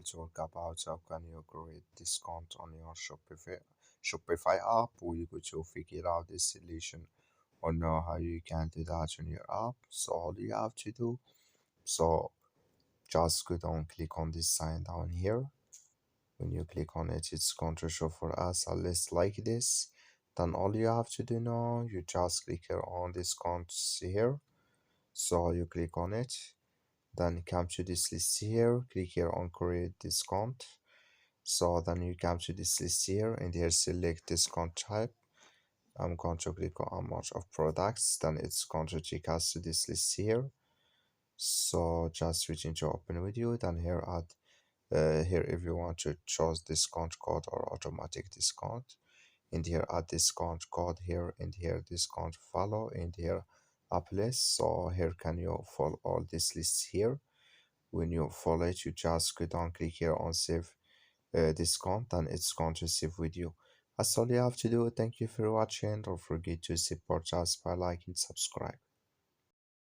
talk about how can you create discount on your Shopify app. We're going to figure out this solution or know how you can do that on your app. So all you have to do, so just go down, click on this sign down here. When you click on it, it's going to show for us a list like this. Then all you have to do now, you just click here on discounts here. So you click on it, then come to this list here, click here on create discount. So then you come to this list here and here select discount type. I'm going to click on amount of products, then it's going to take us to this list here. So just switching to open video, then here add here if you want to choose discount code or automatic discount, and here add discount code here, and here discount follow, and here up list. So here can you follow all these lists here. When you follow it, you just go down, click here on save discount, and it's going to save with you. That's all you have to do. Thank you for watching. Don't forget to support us by liking, subscribe.